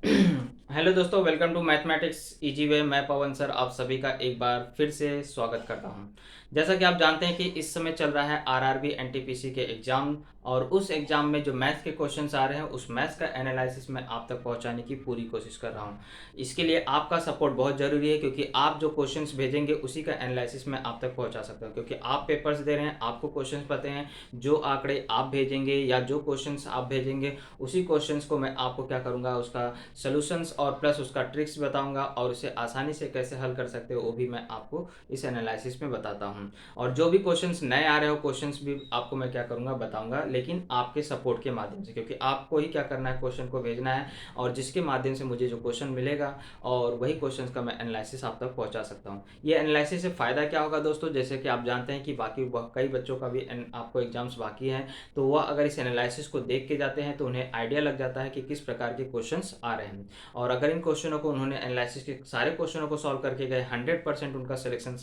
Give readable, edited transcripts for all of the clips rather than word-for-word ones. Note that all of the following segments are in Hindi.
हेलो दोस्तों, welcome to mathematics easy way. मैं पवन सर आप सभी का एक बार फिर से स्वागत करता हूं। जैसा कि आप जानते हैं कि इस समय चल रहा है आरआरबी एनटीपीसी के एग्ज़ाम, और उस एग्ज़ाम में जो मैथ्स के क्वेश्चंस आ रहे हैं उस मैथ्स का एनालिसिस मैं आप तक पहुंचाने की पूरी कोशिश कर रहा हूं। इसके लिए आपका सपोर्ट बहुत ज़रूरी है, क्योंकि आप जो क्वेश्चंस भेजेंगे उसी का एनालिसिस मैं आप तक पहुँचा सकता हूँ। क्योंकि आप पेपर्स दे रहे हैं, आपको क्वेश्चन पता हैं, जो आंकड़े आप भेजेंगे या जो क्वेश्चंस आप भेजेंगे उसी क्वेश्चंस को मैं आपको क्या करूँगा, उसका सॉल्यूशंस और प्लस उसका ट्रिक्स बताऊंगा, और उसे आसानी से कैसे हल कर सकते हो वो भी मैं आपको इस एनालिसिस में बताता हूं। और जो भी क्वेश्चंस नए आ रहे हो क्वेश्चंस भी आपको मैं क्या करूंगा, बताऊंगा, लेकिन आपके सपोर्ट के माध्यम से, क्योंकि आपको ही क्या करना है, क्वेश्चन को भेजना है, और जिसके माध्यम से मुझे जो क्वेश्चन मिलेगा और वही क्वेश्चन का मैं एनालिसिस आप तक पहुंचा सकता हूँ। ये एनालिसिस से फ़ायदा क्या होगा दोस्तों, जैसे कि आप जानते हैं कि बाकी कई बच्चों का भी आपको एग्जाम्स बाकी हैं, तो वह अगर इस एनालिसिस को देख के जाते हैं तो उन्हें आइडिया लग जाता है कि किस प्रकार के क्वेश्चंस आ रहे हैं। और अगर इन क्वेश्चनों को उन्होंने एनालिसिस के सारे क्वेश्चनों को सॉल्व करके गए, 100% उनका सिलेक्शन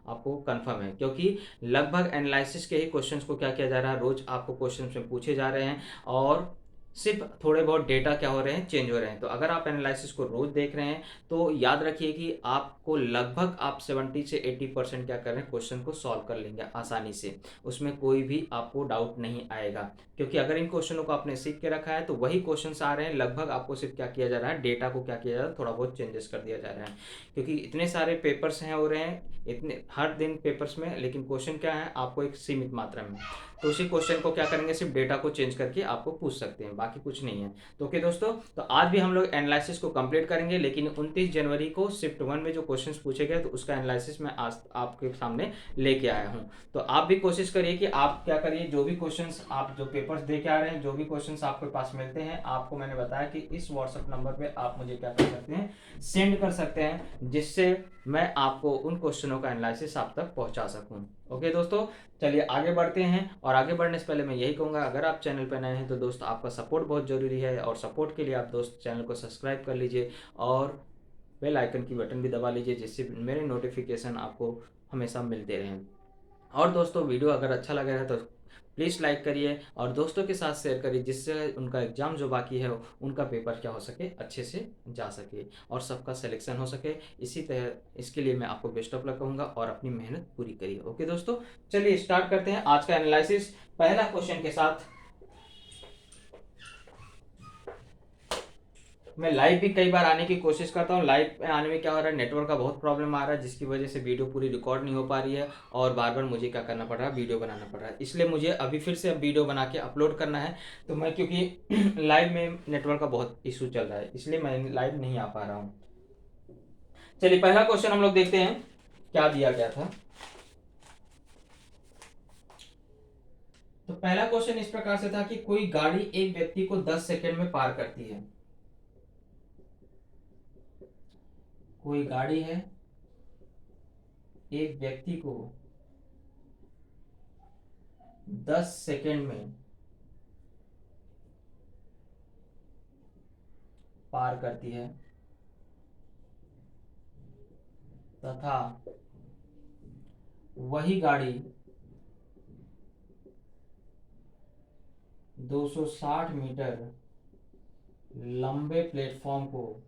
आपको कंफर्म है, क्योंकि लगभग एनालिसिस के ही क्वेश्चंस को क्या किया जा रहा है, रोज आपको क्वेश्चन में पूछे जा रहे हैं, और सिर्फ थोड़े बहुत डेटा क्या हो रहे हैं, चेंज हो रहे हैं। तो अगर आप एनालिसिस को रोज देख रहे हैं तो याद रखिए कि आपको लगभग आप 70 से 80% क्या कर रहे हैं, क्वेश्चन को सॉल्व कर लेंगे आसानी से। उसमें कोई भी आपको डाउट नहीं आएगा, क्योंकि अगर इन क्वेश्चनों को आपने सीख के रखा है तो वही क्वेश्चंस आ रहे हैं। लगभग आपको सिर्फ क्या किया जा रहा है, डेटा को क्या किया जा रहा है, थोड़ा बहुत चेंजेस कर दिया जा रहा है, क्योंकि इतने सारे पेपर्स हैं हो रहे हैं, इतने हर दिन पेपर्स में, लेकिन क्वेश्चन क्या है आपको एक सीमित मात्रा में। तो उसी क्वेश्चन को क्या करेंगे, सिर्फ डेटा को चेंज करके आपको पूछ सकते हैं, बाकी कुछ नहीं है। तो ओके दोस्तों, तो आज भी हम लोग एनालिसिस को कंप्लीट करेंगे, लेकिन 29 जनवरी को शिफ्ट 1 में जो क्वेश्चंस पूछे गए तो उसका एनालिसिस मैं आज आपके सामने लेके आया हूँ। तो आप भी कोशिश करिए कि आप क्या करिए, जो भी क्वेश्चंस आप जो पेपर्स दे के आ रहे हैं, जो भी क्वेश्चंस आपके पास मिलते हैं, आपको मैंने बताया कि इस व्हाट्सएप नंबर पे आप मुझे क्या कर सकते हैं, सेंड कर सकते हैं, जिससे मैं आपको उन क्वेश्चनों का एनालिसिस आप तक पहुंचा सकूं। ओके दोस्तों, चलिए आगे बढ़ते हैं। और आगे बढ़ने से पहले मैं यही कहूँगा, अगर आप चैनल पर नए हैं तो दोस्त आपका सपोर्ट बहुत ज़रूरी है, और सपोर्ट के लिए आप दोस्त चैनल को सब्सक्राइब कर लीजिए और बेल आइकन की बटन भी दबा लीजिए, जिससे मेरे नोटिफिकेशन आपको हमेशा मिलते रहें। और दोस्तों, वीडियो अगर अच्छा लगा है तो प्लीज़ लाइक करिए और दोस्तों के साथ शेयर करिए, जिससे उनका एग्ज़ाम जो बाकी है उनका पेपर क्या हो सके, अच्छे से जा सके और सबका सिलेक्शन हो सके। इसी तरह इसके लिए मैं आपको बेस्ट ऑफ लक कहूँगा, और अपनी मेहनत पूरी करिए। ओके दोस्तों, चलिए स्टार्ट करते हैं आज का एनालिसिस पहला क्वेश्चन के साथ। मैं लाइव भी कई बार आने की कोशिश करता हूँ। लाइव आने में क्या हो रहा है, नेटवर्क का बहुत प्रॉब्लम आ रहा है, जिसकी वजह से वीडियो पूरी रिकॉर्ड नहीं हो पा रही है, और बार बार मुझे क्या करना पड़ रहा है, वीडियो बनाना पड़ रहा है। इसलिए मुझे अभी फिर से वीडियो बना के अपलोड करना है। तो मैं, क्योंकि लाइव में नेटवर्क का बहुत इशू चल रहा है, इसलिए मैं लाइव नहीं आ पा रहा हूँ। चलिए पहला क्वेश्चन हम लोग देखते हैं क्या दिया गया था। तो पहला क्वेश्चन इस प्रकार से था कि कोई गाड़ी एक व्यक्ति को 10 सेकंड में पार करती है। कोई गाड़ी है, एक व्यक्ति को 10 सेकंड में पार करती है, तथा वही गाड़ी 260 मीटर लंबे प्लेटफॉर्म को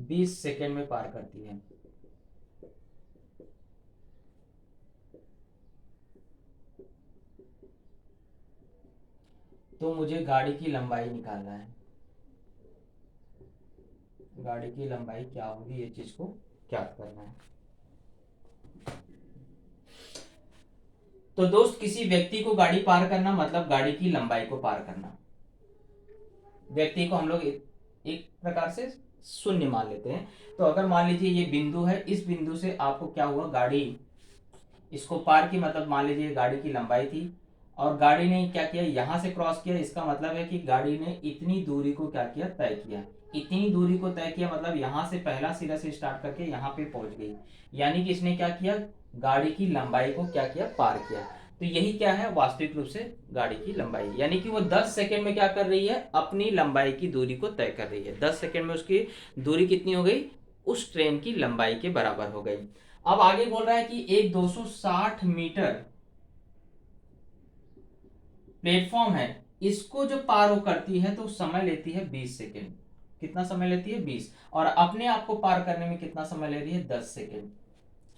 20 सेकंड में पार करती है। तो मुझे गाड़ी की लंबाई निकालना है। गाड़ी की लंबाई क्या होगी, ये चीज को ज्ञात करना है। तो दोस्त, किसी व्यक्ति को गाड़ी पार करना मतलब गाड़ी की लंबाई को पार करना। व्यक्ति को हम लोग एक प्रकार से शून्य मान लेते हैं। तो अगर मान लीजिए ये बिंदु है, इस बिंदु से आपको क्या हुआ, गाड़ी इसको पार की, मतलब मान लीजिए गाड़ी की लंबाई थी, और गाड़ी ने क्या किया, यहां से क्रॉस किया। इसका मतलब है कि गाड़ी ने इतनी दूरी को क्या किया, तय किया। इतनी दूरी को तय किया मतलब यहां से पहला सिरा से स्टार्ट करके यहां पे पहुंच गई, यानी कि इसने क्या किया, गाड़ी की लंबाई को क्या किया, पार किया। तो यही क्या है, वास्तविक रूप से गाड़ी की लंबाई, यानी कि वो 10 सेकंड में क्या कर रही है, अपनी लंबाई की दूरी को तय कर रही है। 10 सेकंड में उसकी दूरी कितनी हो गई, उस ट्रेन की लंबाई के बराबर हो गई। अब आगे बोल रहा है कि एक 260 मीटर प्लेटफॉर्म है, इसको जो पार हो करती है तो समय लेती है 20 सेकेंड। कितना समय लेती है? 20। और अपने आप को पार करने में कितना समय ले रही है? 10 सेकेंड,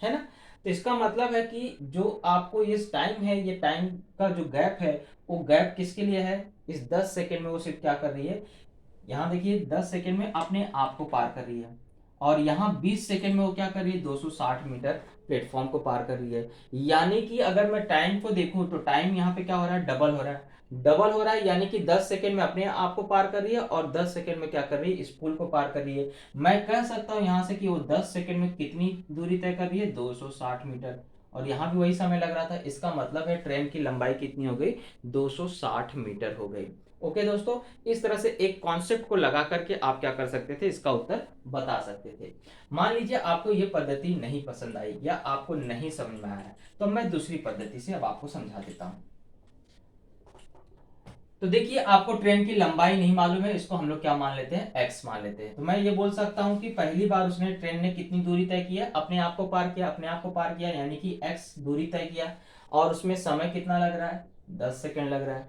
है ना। तो इसका मतलब है कि जो आपको ये टाइम है, ये टाइम का जो गैप है, वो गैप किसके लिए है? इस 10 सेकेंड में वो सिर्फ क्या कर रही है, यहाँ देखिए 10 सेकेंड में अपने आप को पार कर रही है, और यहाँ 20 सेकेंड में वो क्या कर रही है? 260 मीटर प्लेटफॉर्म को पार कर रही है। यानी कि अगर मैं टाइम को देखूं तो टाइम यहाँ पे क्या हो रहा है? डबल हो रहा है। डबल हो रहा है यानी कि 10 सेकेंड में अपने आप को पार कर रही है, और 10 सेकेंड में क्या कर रही है? इस पुल को पार कर रही है। मैं कह सकता हूँ यहाँ से कि वो 10 सेकेंड में कितनी दूरी तय कर रही है? 260 मीटर। और यहाँ भी वही समय लग रहा था, इसका मतलब है ट्रेन की लंबाई कितनी हो गई? 260 मीटर हो गई। ओके दोस्तों, इस तरह से एक कॉन्सेप्ट को लगा करके आप क्या कर सकते थे? इसका उत्तर बता सकते थे। मान लीजिए आपको ये पद्धति नहीं पसंद आई या आपको नहीं समझ में आया, तो मैं दूसरी पद्धति से अब आपको समझा देता हूं। तो देखिए, आपको ट्रेन की लंबाई नहीं मालूम है, इसको हम लोग क्या मान लेते हैं? x मान लेते हैं। तो मैं ये बोल सकता हूं कि पहली बार उसने ट्रेन ने कितनी दूरी तय किया? अपने आप को पार किया, अपने आप को पार किया यानी कि x दूरी तय किया, और उसमें समय कितना लग रहा है? 10 सेकेंड लग रहा है।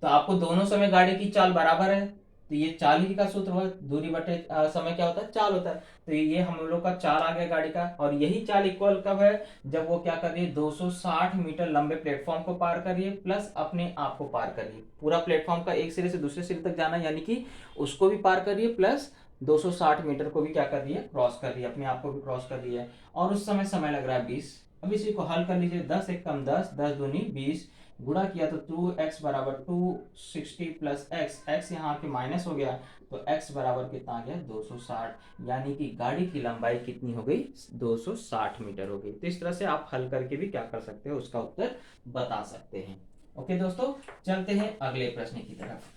तो आपको दोनों समय गाड़ी की चाल बराबर है, तो ये चाल ही का सूत्र हुआ, दूरी बटे समय क्या होता है? चाल होता है। तो ये हम लोग का चाल आ गया गाड़ी का, और यही चाल इक्वल कब है? जब वो क्या कर रही है? 260 मीटर लंबे प्लेटफॉर्म को पार कर रही है, प्लस अपने आप को पार कर रही है। पूरा प्लेटफॉर्म का एक सिरे से दूसरे सिरे तक जाना, यानी कि उसको भी पार कर रही है, प्लस 260 मीटर को भी क्या कर रही है? क्रॉस कर रही है, अपने आप को भी क्रॉस कर रही है। और उस समय समय लग रहा है 20। अब इसी को हल कर लीजिए, 10 एक कम 10, 10 दूनी 20, गुणा किया तो 2x बराबर 260 प्लस एक्स, एक्स यहाँ के माइनस हो गया, तो x बराबर कितना आ गया? 260। यानी कि गाड़ी की लंबाई कितनी हो गई? 260 मीटर हो गई। तो इस तरह से आप हल करके भी क्या कर सकते हो? उसका उत्तर बता सकते हैं। ओके दोस्तों, चलते हैं अगले प्रश्न की तरफ।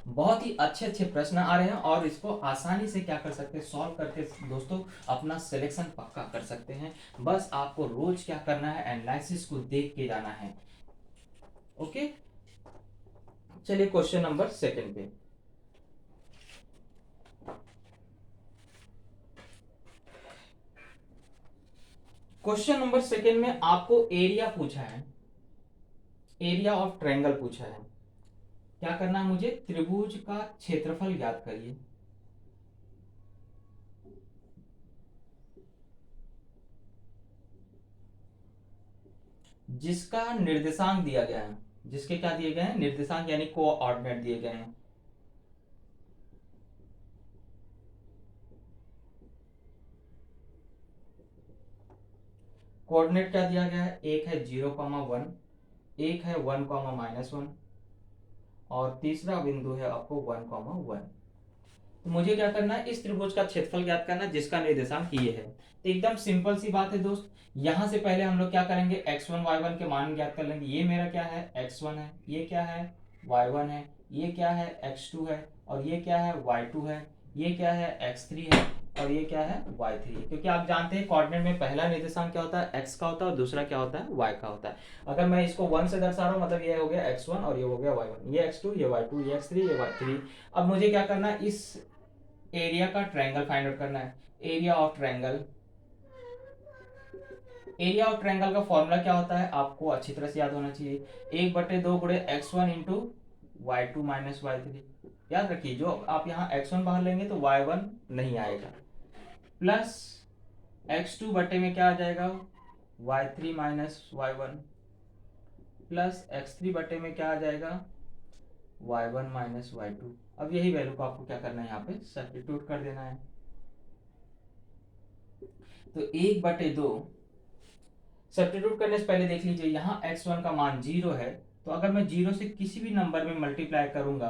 बहुत ही अच्छे अच्छे प्रश्न आ रहे हैं, और इसको आसानी से क्या कर सकते हैं? सॉल्व करके दोस्तों अपना सिलेक्शन पक्का कर सकते हैं। बस आपको रोज क्या करना है? एनालिसिस को देख के जाना है। ओके, चलिए क्वेश्चन नंबर सेकंड पे। क्वेश्चन नंबर सेकंड में आपको एरिया पूछा है, एरिया ऑफ ट्रायंगल पूछा है। क्या करना है मुझे? त्रिभुज का क्षेत्रफल ज्ञात करिए। जिसका निर्देशांक दिया गया है, जिसके क्या दिए गए हैं? निर्देशांक, यानी कोऑर्डिनेट दिए गए हैं। कोऑर्डिनेट क्या दिया गया है? एक है 0,1, एक है 1,-1, और तीसरा बिंदु है आपको 1,1। तो मुझे क्या करना है? इस त्रिभुज का क्षेत्रफल ज्ञात करना, जिसका निर्देशांक ये है। तो एकदम सिंपल सी बात है दोस्त। यहां से पहले हम लोग क्या करेंगे? x1 y1 के मान ज्ञात कर लेंगे। ये मेरा क्या है? x1 है, ये क्या है? y1 है, ये क्या है? x2 है, और ये क्या है? y2 है, ये क्या है? x3 है, और ये क्या है? y3 है। क्योंकि आप जानते हैं कोऑर्डिनेट में पहला निर्देशांक क्या होता है? x का होता है, और दूसरा क्या होता है? y का होता है। अगर मैं इसको 1 से दर्शा रहा हूँ, मतलब ये हो गया x1 और ये हो गया y1, ये x2, ये y2, ये x3, ये y3। अब मुझे क्या करना है? इस एरिया का ट्रायंगल फाइंड आउट करना है। Area of triangle, area of triangle का फॉर्मूला क्या होता है? आपको अच्छी तरह से याद होना चाहिए, 1/2 गुणे x1 into y2 minus y3। याद रखिए, जो आप यहाँ x1 बाहर लेंगे तो y1 नहीं आएगा, प्लस x2 बटे में क्या आ जाएगा? y3 minus y1, plus x3 बटे में क्या आ जाएगा? y1 minus y2। अब यही वैल्यू को आपको क्या करना है? यहाँ पे सब्स्टिट्यूट कर देना है। तो 1/2 सब्स्टिट्यूट करने से पहले देख लीजिए, यहाँ x1 का मान 0 है, तो अगर मैं 0 से किसी भी नंबर में मल्टीप्लाई करूंगा,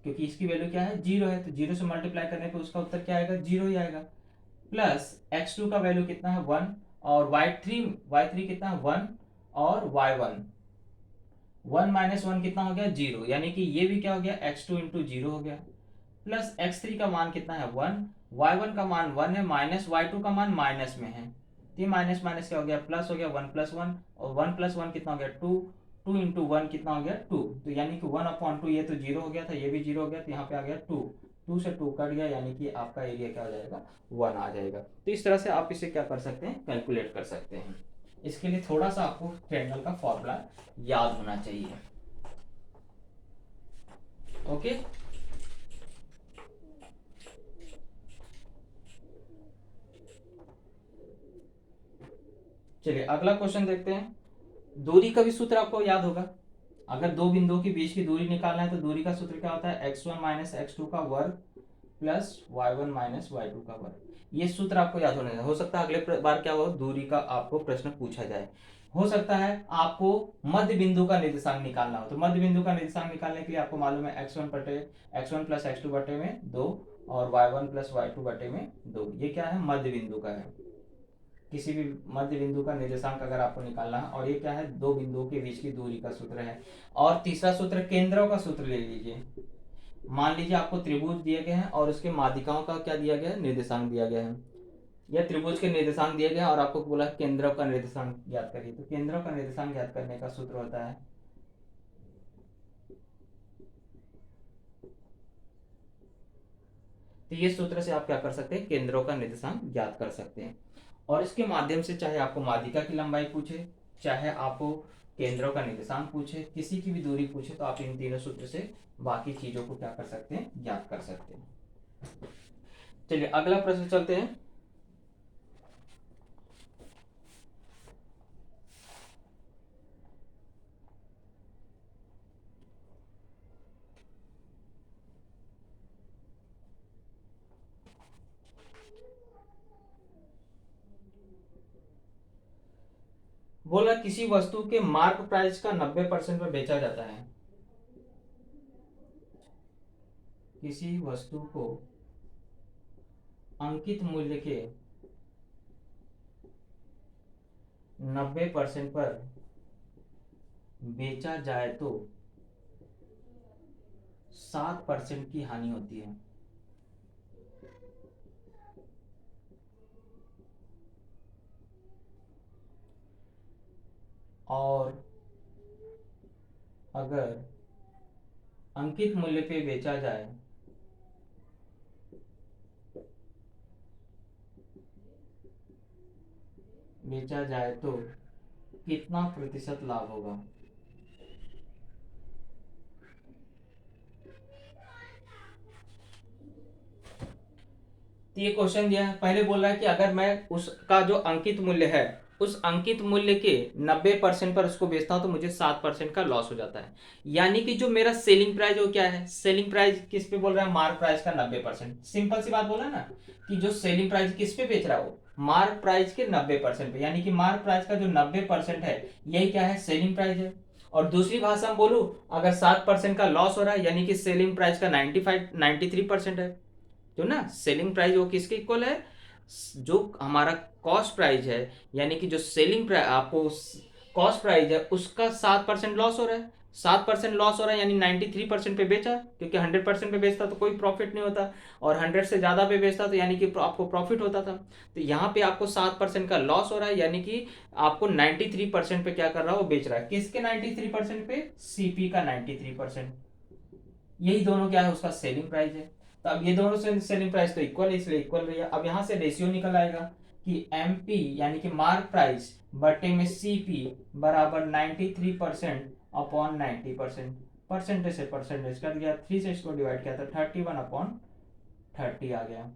क्योंकि इसकी वैल्यू क्या है? 0 है, तो 0 से मल्टीप्लाई करने पे उसका उत्तर क्या आएगा? 0 ही आएगा। प्लस x2 का वैल्यू कितना है? 1, और y3 कितना है? 1, और y1 1 माइनस 1 कितना हो गया? 0, यानी कि ये भी क्या हो गया? x2 इंटू 0 हो गया। प्लस x3 का मान कितना है? 1, y1 का मान 1 है, माइनस y2 का मान माइनस में है, तो माइनस माइनस क्या हो गया? प्लस हो गया, 1+1, और 1+1 कितना हो गया? 2, 2 इंटू 1 कितना हो गया? 2। तो यानी कि 1/2, ये तो 0 हो गया था, ये भी 0 हो गया, तो यहाँ पे आ गया 2, 2 से 2 कट गया, यानी कि आपका एरिया क्या हो जाएगा? 1 आ जाएगा। तो इस तरह से आप इसे क्या कर सकते हैं? कैलकुलेट कर सकते हैं। इसके लिए थोड़ा सा आपको ट्रायंगल का फॉर्मूला याद होना चाहिए। ओके, चलिए अगला क्वेश्चन देखते हैं। दूरी का भी सूत्र आपको याद होगा। अगर दो बिंदुओं के बीच की दूरी निकालना है तो दूरी का सूत्र क्या होता है, x1 माइनस x2 का वर्ग प्लस y1 माइनस y2 का वर्ग। ये सूत्र आपको याद होना चाहिए। हो सकता है अगले बार क्या हो, दूरी का आपको प्रश्न पूछा जाए। हो सकता है आपको मध्य बिंदु का निर्देशांक निकालना हो, तो मध्य बिंदु का निर्देशांक निकालने के लिए आपको मालूम है x1 प्लस x2 बटे में 2 और y1 प्लस y2 बटे में 2। ये क्या है, मध्य बिंदु का है। किसी भी मध्य बिंदु का निर्देशांक अगर आपको निकालना है, और ये क्या है, दो बिंदुओं के बीच की दूरी का सूत्र है। और तीसरा सूत्र केंद्रों का सूत्र ले लीजिए। मान लीजिए आपको त्रिभुज दिए गए हैं और उसके माध्यिकाओं का क्या दिया गया है, निर्देशांक दिया गया है, या त्रिभुज के निर्देशांक दिए गए हैं और आपको बोला केंद्रों का निर्देशांक ज्ञात करिए। तो केंद्रों का निर्देशांक ज्ञात करने का सूत्र होता है, तो ये सूत्र से आप क्या कर सकते हैं, केंद्रों का निर्देशांक ज्ञात कर सकते हैं। और इसके माध्यम से चाहे आपको माध्यिका की लंबाई पूछे, चाहे आपको केंद्रों का निर्देशांक पूछे, किसी की भी दूरी पूछे, तो आप इन तीनों सूत्र से बाकी चीजों को क्या कर सकते हैं, ज्ञात कर सकते हैं। चलिए अगला प्रश्न चलते हैं। बोला किसी वस्तु के मार्क प्राइस का 90% पर बेचा जाता है। किसी वस्तु को अंकित मूल्य के 90% पर बेचा जाए तो 7% की हानि होती है। और अगर अंकित मूल्य पे बेचा जाए तो कितना प्रतिशत लाभ होगा। तो ये क्वेश्चन दिया है, पहले बोल रहा है कि अगर मैं उसका जो अंकित मूल्य है, उस अंकित मूल्य के 90% पर उसको बेचता हूं तो मुझे 7% का लॉस हो जाता है। यानी कि जो मेरा सेलिंग प्राइस वो क्या है, सेलिंग प्राइस किस पे बोल रहा है, मार्क प्राइस का 90%। सिंपल सी बात बोला ना कि जो सेलिंग प्राइस किस पे बेच रहा है, वो मार्क प्राइस के 90% पे, यानी कि मार्क प्राइस का जो 90% है यही क्या है, सेलिंग प्राइस है। और दूसरी भाषा में बोलूं, अगर 7% का लॉस हो रहा है यानी कि सेलिंग प्राइस का 93% है। तो ना सेलिंग प्राइस वो किसके इक्वल है, जो हमारा कॉस्ट प्राइस है, यानी कि जो सेलिंग प्राइस आपको कॉस्ट प्राइस है उसका 7% लॉस हो रहा है। 7% लॉस हो रहा है यानी 93% पे बेचा, क्योंकि 100% पे बेचता तो कोई प्रॉफिट नहीं होता, और 100 से ज्यादा पे बेचता तो यानी कि आपको प्रॉफिट होता था। तो यहाँ पे आपको 7% का लॉस हो रहा है, यानी कि आपको 93% पे क्या कर रहा है, वो बेच रहा है। किसके 93% पे, सीपी का 93%। यही दोनों क्या है, उसका सेलिंग प्राइस है। तो अब ये दोनों से सेलिंग प्राइस तो इक्वल है, इसलिए इक्वल रही है। अब यहां से रेशियो निकल आएगा कि एमपी यानी कि मार्क प्राइस बटे में सीपी बराबर 93% अपॉन 90%। परसेंटेज से परसेंटेज कर दिया, 3 से इसको डिवाइड किया तो 31/30 आ गया,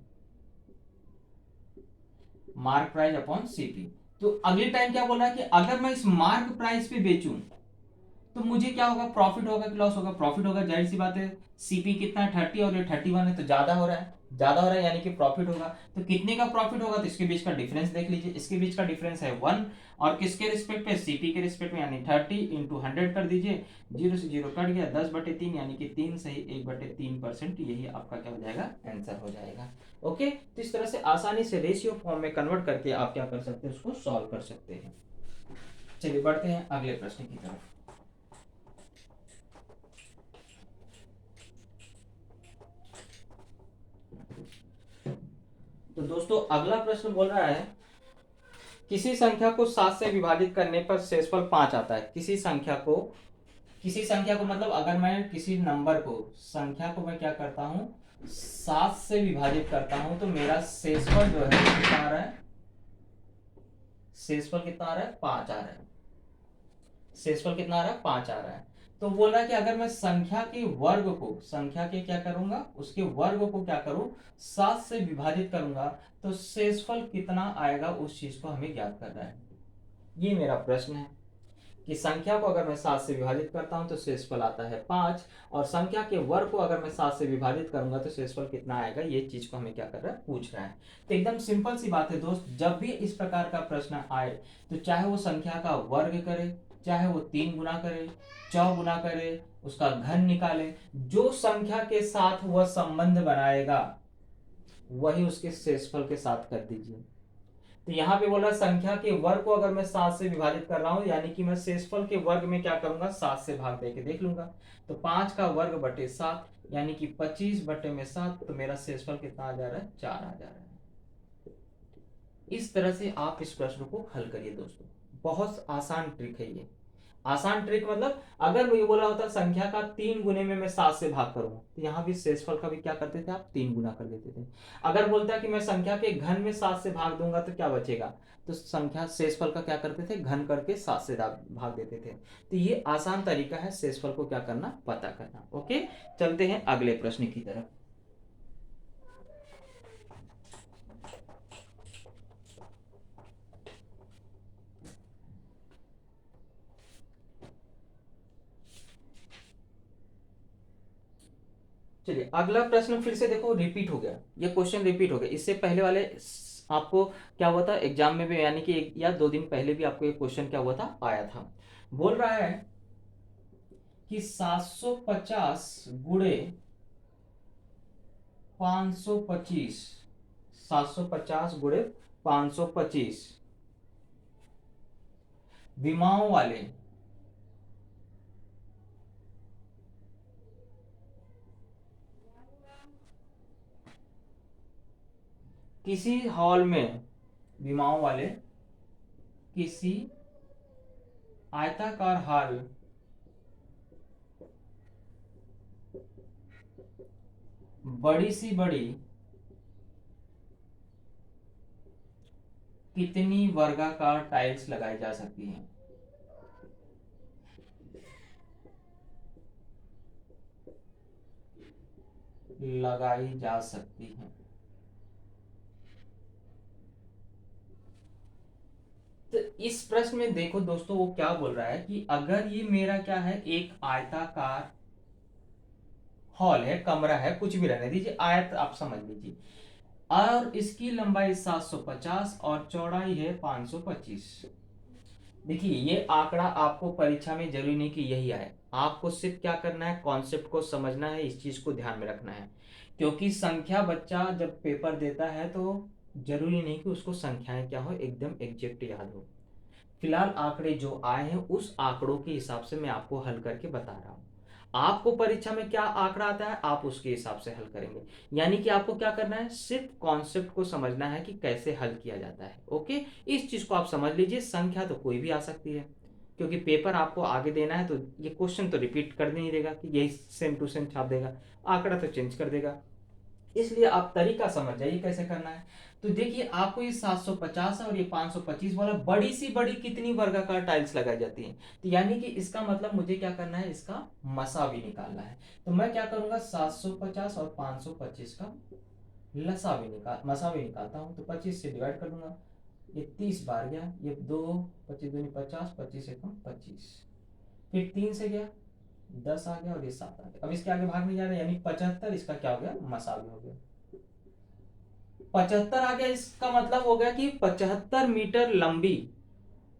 मार्क प्राइस अपॉन सीपी। तो अगले टाइम क्या बोल रहा है कि अगर मैं इस मार्क प्राइस पे बेचूं तो मुझे क्या होगा, प्रॉफिट होगा कि लॉस होगा, प्रॉफिट होगा। जाहिर सी बात है, सीपी कितना है 30 और ये 31 है, तो ज्यादा हो रहा है, ज्यादा हो रहा है यानी कि प्रॉफिट होगा। तो कितने का प्रॉफिट होगा, तो इसके बीच का डिफरेंस देख लीजिए, इसके बीच का डिफरेंस है 1, और किसके रिस्पेक्ट पे, सीपी के रिस्पेक्ट में, यानी 30 इंटू 100 कर दीजिए, 0 से 0 कट गया, 10/3 यानी कि 3 सही 1/3%। यही आपका क्या हो जाएगा, आंसर हो जाएगा। ओके, तो इस तरह से आसानी से रेशियो फॉर्म में कन्वर्ट करके आप क्या कर सकते हैं, उसको सॉल्व कर सकते हैं। चलिए बढ़ते हैं अगले प्रश्न की तरफ। तो दोस्तों अगला प्रश्न बोल रहा है, किसी संख्या को 7 से विभाजित करने पर शेषफल 5 आता है। किसी संख्या को मतलब अगर मैं किसी नंबर को, संख्या को मैं क्या करता हूं, 7 से विभाजित करता हूं तो मेरा शेषफल जो है कितना आ रहा है, शेषफल कितना आ रहा है? 5 आ रहा है। शेषफल कितना आ रहा है? 5 आ रहा है। तो बोला कि अगर मैं संख्या के वर्ग को, संख्या के क्या करूंगा, उसके वर्ग को क्या करूं, 7 से विभाजित करूंगा, तो शेषफल कितना आएगा उस चीज को हमें ज्ञात करना है। ये मेरा प्रश्न है कि संख्या को अगर मैं 7 से विभाजित करता हूं तो शेषफल आता है 5, और संख्या के वर्ग को अगर मैं 7 से विभाजित करूंगा तो शेषफल कितना आएगा, ये चीज को हमें क्या कर रहा है, पूछ रहा है। तो एकदम सिंपल सी बात है दोस्त, जब भी इस प्रकार का प्रश्न आए तो चाहे वो संख्या का वर्ग करे, चाहे वो 3 गुना करे, चौगुना करे, उसका घन निकाले, जो संख्या के साथ वह संबंध बनाएगा वही उसके शेषफल के साथ कर दीजिए। तो यहाँ पे बोल रहा है संख्या के वर्ग को अगर मैं 7 से विभाजित कर रहा हूं, यानी कि मैं शेषफल के वर्ग में क्या करूंगा, 7 से भाग दे के देख लूंगा। तो 5 का वर्ग बटे 7 यानी कि 25 बटे में 7, तो मेरा शेषफल कितना आ जा रहा है, 4 आ जा रहा है। इस तरह से आप इस प्रश्न को हल करिए दोस्तों, बहुत आसान ट्रिक है ये। आसान ट्रिक मतलब अगर ये बोला होता संख्या का 3 गुने में मैं 7 से भाग करूं, तो यहाँ भी शेषफल का भी क्या करते थे आप, 3 गुना कर देते थे। अगर बोलता कि मैं संख्या के घन में 7 से भाग दूंगा तो क्या बचेगा, तो संख्या शेषफल का क्या करते थे, घन करके 7 से भाग देते थे। तो ये आसान तरीका है शेषफल को क्या करना, पता करना। ओके, चलते हैं अगले प्रश्न की तरफ। चलिए अगला प्रश्न फिर से देखो रिपीट हो गया, ये क्वेश्चन रिपीट हो गया। इससे पहले वाले आपको क्या हुआ था एग्जाम में भी, यानी कि 1 या 2 दिन पहले भी आपको ये क्वेश्चन क्या हुआ था, आया था। बोल रहा है कि 750 गुणे 525, 750 गुणे 525 विमाओं वाले किसी हॉल में, विमाओं वाले किसी आयताकार हॉल बड़ी सी बड़ी कितनी वर्गाकार टाइल्स लगाई जा सकती हैं। लगाई जा सकती हैं। तो इस प्रश्न में देखो दोस्तों, वो क्या बोल रहा है कि अगर ये मेरा क्या है, एक आयताकार हॉल है, कमरा है, कुछ भी रहने दीजिए, आयत आप समझ लीजिए, और इसकी लंबाई 750 और चौड़ाई है 525। देखिए ये आंकड़ा आपको परीक्षा में जरूरी नहीं कि यही आए, आपको सिर्फ क्या करना है, कॉन्सेप्ट को समझना है, इस चीज को ध्यान में रखना है। क्योंकि संख्या बच्चा जब पेपर देता है तो जरूरी नहीं कि उसको संख्याएं क्या हो, एकदम एग्जैक्ट याद हो। फिलहाल आंकड़े जो आए हैं उस आंकड़ों के हिसाब से मैं आपको हल करके बता रहा हूं। आपको परीक्षा में क्या आंकड़ा आता है आप उसके हिसाब से हल करेंगे। यानी कि आपको क्या करना है, सिर्फ कॉन्सेप्ट को समझना है कि कैसे हल किया जाता है। ओके, इस चीज को आप समझ लीजिए। संख्या तो कोई भी आ सकती है, क्योंकि पेपर आपको आगे देना है, तो ये क्वेश्चन तो रिपीट कर नहीं देगा कि यही सेम टू सेम छाप देगा, आंकड़ा तो चेंज कर देगा। इसलिए आप तरीका समझ जाइए कैसे करना है। तो देखिए आपको ये 750 और ये 525 वाला बड़ी सी बड़ी कितनी वर्गाकार टाइल्स लगाई जाती हैं, तो यानी कि इसका मतलब मुझे क्या करना है, इसका मसावी निकालना है। तो मैं क्या करूंगा, 750 और 525 का मसावी निकालता हूं। तो 25 से डिवाइड कर दूंगा, ये 30 बार गया, ये 2, 25 दूनी 50, 25 एकम 25, फिर 3 से गया 10 आ गया, और ये 7 आ गया। अब इसके आगे भाग नहीं जा रहा, यानी 75, इसका क्या हो गया, मसावी हो गया। 75 आ गया, इसका मतलब हो गया कि 75 मीटर लंबी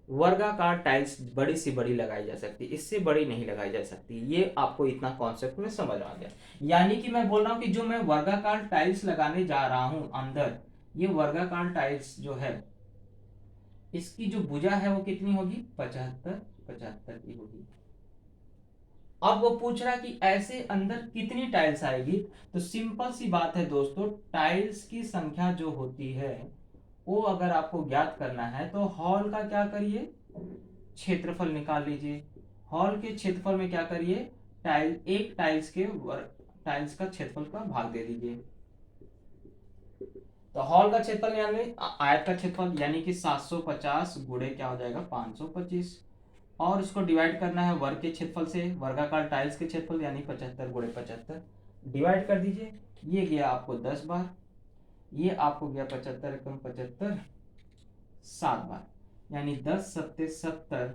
वर्गाकार टाइल्स बड़ी सी बड़ी लगाई जा सकती, इससे बड़ी नहीं लगाई जा सकती। ये आपको इतना कॉन्सेप्ट में समझ आ गया। यानी कि मैं बोल रहा हूं कि जो मैं वर्गाकार टाइल्स लगाने जा रहा हूं अंदर, ये वर्गाकार टाइल्स जो है, इसकी जो भुजा है वो कितनी होगी, 75 75 की होगी। अब वो पूछ रहा कि ऐसे अंदर कितनी टाइल्स आएगी। तो सिंपल सी बात है दोस्तों, टाइल्स की संख्या जो होती है वो अगर आपको ज्ञात करना है तो हॉल का क्या करिए, क्षेत्रफल निकाल लीजिए। हॉल के क्षेत्रफल में क्या करिए, टाइल्स का क्षेत्रफल का भाग दे दीजिए। तो हॉल का क्षेत्रफल यानी आयत का क्षेत्रफल यानी कि 750 गुणे क्या हो जाएगा 525, और इसको डिवाइड करना है वर्ग के क्षेत्रफल से, वर्गाकार टाइल्स के क्षेत्रफल यानी 75 गुणे 75, डिवाइड कर दीजिए। ये गया आपको 10 बार, ये आपको गया 75 एकम 75 7 बार, यानी 10 सत्ते 70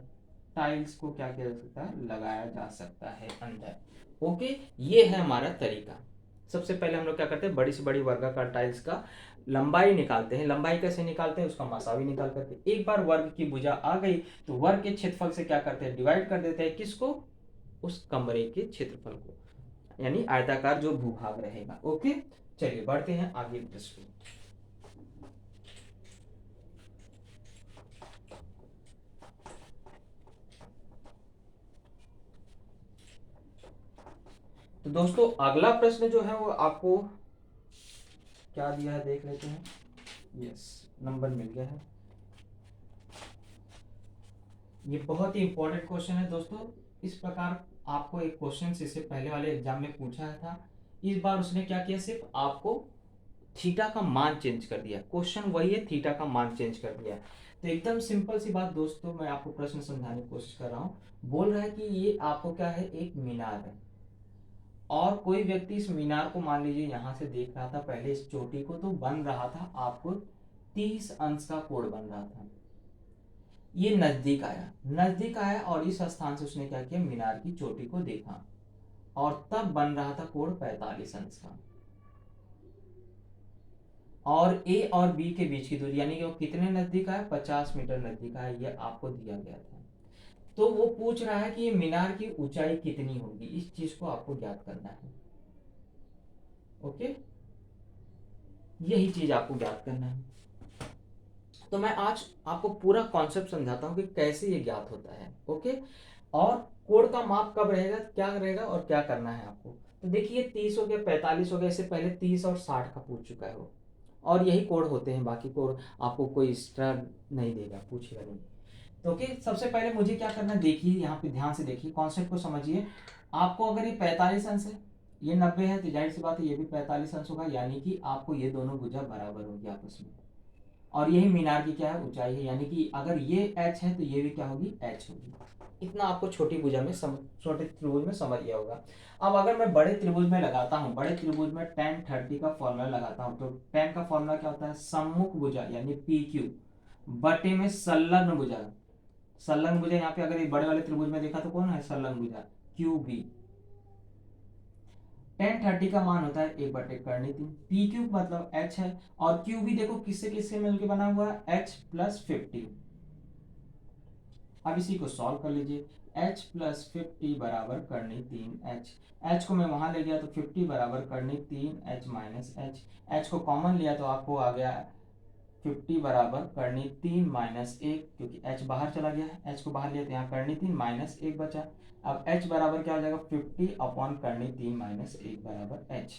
टाइल्स को क्या किया जा सकता है, लगाया जा सकता है अंदर। ओके, ये है हमारा तरीका। सबसे पहले हम लोग क्या करते हैं, बड़ी से बड़ी वर्गाकार टाइल्स का लंबाई निकालते हैं। लंबाई कैसे निकालते हैं, उसका मसावी निकाल करके, एक बार वर्ग की भुजा आ गई तो वर्ग के क्षेत्रफल से क्या करते हैं, डिवाइड कर देते हैं किसको, उस कमरे के क्षेत्रफल को, यानी आयताकार जो भूभाग रहेगा। ओके, चलिए बढ़ते हैं आगे प्रश्न। तो दोस्तों अगला प्रश्न जो है वो आपको क्या दिया है देख लेते हैं। यस, नंबर मिल गया है। ये बहुत ही इंपॉर्टेंट क्वेश्चन है दोस्तों। इस प्रकार आपको एक क्वेश्चन इससे पहले वाले एग्जाम में पूछा था। इस बार उसने क्या किया, सिर्फ आपको थीटा का मान चेंज कर दिया। क्वेश्चन वही है, थीटा का मान चेंज कर दिया। तो एकदम सिंपल सी बात दोस्तों, मैं आपको प्रश्न समझाने की कोशिश कर रहा हूँ। बोल रहा है कि ये आपको क्या है, एक मीनार है, और कोई व्यक्ति इस मीनार को मान लीजिए यहाँ से देख रहा था, पहले इस चोटी को तो बन रहा था आपको 30 अंश का कोण बन रहा था। ये नजदीक आया, नजदीक आया और इस स्थान से उसने क्या किया, मीनार की चोटी को देखा, और तब बन रहा था कोण 45 अंश का। और ए और बी के बीच की दूरी यानी कि वो कितने नजदीक आया, 50 मीटर नजदीक आया, ये आपको दिया गया था। तो वो पूछ रहा है कि ये मीनार की ऊंचाई कितनी होगी, इस चीज को आपको ज्ञात करना है। ओके, यही चीज आपको ज्ञात करना है। तो मैं आज आपको पूरा कॉन्सेप्ट समझाता हूँ कि कैसे ये ज्ञात होता है। ओके, और कोण का माप कब रहेगा, क्या रहेगा और क्या करना है आपको। तो देखिए 30 हो गया, 45 हो गया, इससे पहले 30 और 60 का पूछ चुका है वो, और यही कोण होते हैं, बाकी कोण आपको कोई एक्स्ट्रा नहीं देगा, पूछेगा नहीं। तो ओके, सबसे पहले मुझे क्या करना है, देखिए यहाँ पे ध्यान से देखिए, कॉन्सेप्ट को समझिए। आपको अगर ये 45 अंश है, ये 90 है, तो जाहिर सी बात है ये भी 45 अंश होगा, यानी कि आपको ये दोनों भुजा बराबर होगी आपस में। और यही मीनार की क्या है, ऊंचाई है, यानी कि अगर ये h है तो ये भी क्या होगी, h होगी। इतना आपको छोटी भुजा में छोटे त्रिभुज में समझ गया होगा। अब अगर मैं बड़े त्रिभुज में लगाता हूँ, बड़े त्रिभुज में tan 30 का फॉर्मूला लगाता हूँ, तो tan का फॉर्मूला क्या होता है, सम्मुख भुजा यानी PQ बटे में संलग्न भुजा। संलग्न भुजा यहाँ पे अगर एक बड़े वाले त्रिभुज में देखा तो कौन है, संलग्न भुजा QB। tan 30 का मान होता है 1/3, पी क्यूब मतलब h है, और क्यू भी देखो किससे किससे मिलकर बना हुआ है, h + 50। अब इसी को सॉल्व कर लीजिए, h + 50 बराबर करनी 3h। h को मैं वहां ले गया तो 50 बराबर करनी 3h - h। h को कॉमन लिया तो आपको आ गया 50 बराबर करनी 3 - 1, क्योंकि h बाहर चला गया है, h को बाहर लिया तो यहाँ करनी 3 -1 बचा। अब h बराबर क्या हो जाएगा, 50 अपॉन करनी 3 - 1 बराबर h।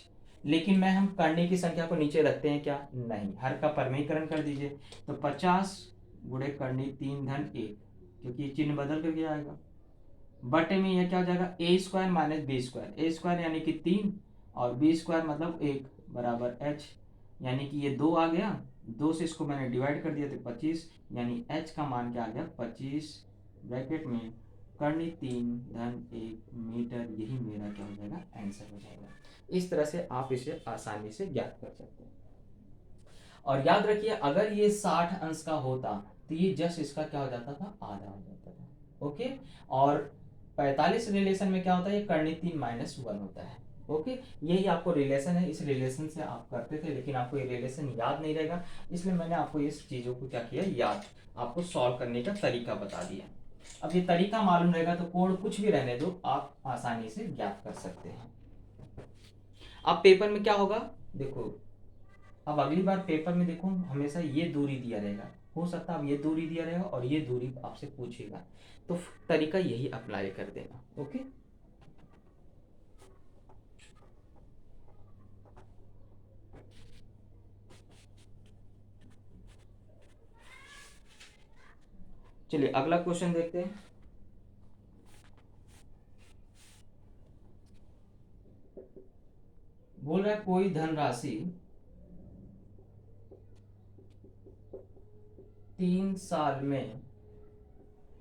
लेकिन मैं हम करने की संख्या को नीचे रखते हैं क्या, नहीं, हर का परमीकरण कर दीजिए। तो 50 गुणे करनी 3 धन 1, क्योंकि ये चिन्ह बदल करके आएगा, बटे में यह क्या हो जाएगा, a² - b², a² यानी कि 3 और b² मतलब 1 बराबर h, यानी कि ये 2 आ गया, 2 से इसको मैंने डिवाइड कर दिया तो 25, यानी h का मान क्या आ गया, 25 ब्रैकेट में करनी 3 धन 1 मीटर। यही मेरा क्या हो जाएगा, आंसर हो जाएगा। इस तरह से आप इसे आसानी से ज्ञात कर सकते हैं। और याद रखिए अगर ये 60 अंश का होता तो ये जस्ट इसका क्या हो जाता था, आधा हो जाता था। ओके, और 45 रिलेशन में क्या होता है, ये करनी 3 - 1 होता है। ओके, यही आपको रिलेशन है, इस रिलेशन से आप करते थे, लेकिन आपको ये रिलेशन याद नहीं रहेगा, इसलिए मैंने आपको इस चीज़ों को क्या किया, याद, आपको सॉल्व करने का तरीका बता दिया। अब ये तरीका मालूम रहेगा तो कोड कुछ भी रहने दो, आप आसानी से ज्ञात कर सकते हैं। अब पेपर में क्या होगा, देखो अब अगली बार पेपर में देखो हमेशा ये दूरी दिया रहेगा, हो सकता है अब ये दूरी दिया रहेगा और ये दूरी आपसे पूछेगा, तो तरीका यही अप्लाई कर देना। ओके, चलिए अगला क्वेश्चन देखते हैं। बोल रहा है कोई धनराशि 3 साल में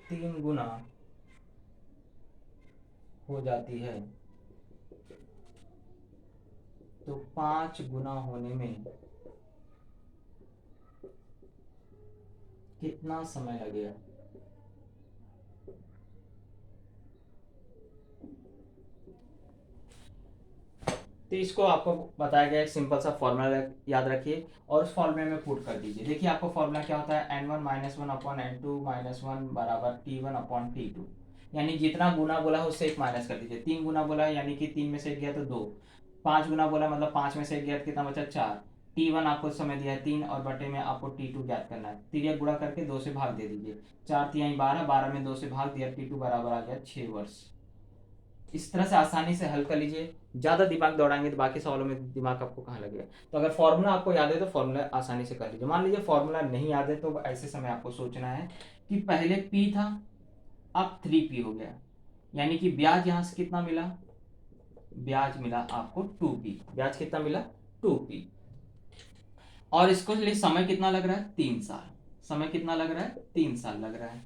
3 गुना हो जाती है तो 5 गुना होने में कितना समय लगेगा? तो इसको आपको बताया गया एक सिंपल सा फॉर्मूला याद रखिए और उस फॉर्मूले में पुट कर दीजिए। देखिए आपको फॉर्मूला क्या होता है, n1 minus one upon n2 minus one बराबर t1 अपॉन t2। यानी जितना गुना बोला है उससे एक माइनस कर दीजिए। 3 गुना बोला है यानी कि 3 में से एक गया तो 2। 5 गुना बोला मतलब 5 में से एक गया तो कितना बचा? 4। t1 आपको समय दिया है 3 और बटे में आपको t2 ज्ञात करना है। तिर्यक गुणा करके 2 से भाग दे दीजिए। 4 तिहाई 12, 12 में 2 से भाग दिया, t2 बराबर आ गया 6 वर्ष। इस तरह से आसानी से हल कर लीजिए। ज़्यादा दिमाग दौड़ाएंगे तो बाकी सवालों में दिमाग आपको कहाँ लगेगा। तो अगर फॉर्मूला आपको याद है तो फॉर्मूला आसानी से कर लीजिए। मान लीजिए फॉर्मूला नहीं याद है तो ऐसे समय आपको सोचना है कि पहले P था, अब 3P हो गया, यानी कि ब्याज यहाँ से कितना मिला? ब्याज मिला आपको 2P। ब्याज कितना मिला? 2P। और इसको लिए समय कितना लग रहा है? 3 साल। समय कितना लग रहा है? 3 साल लग रहा है।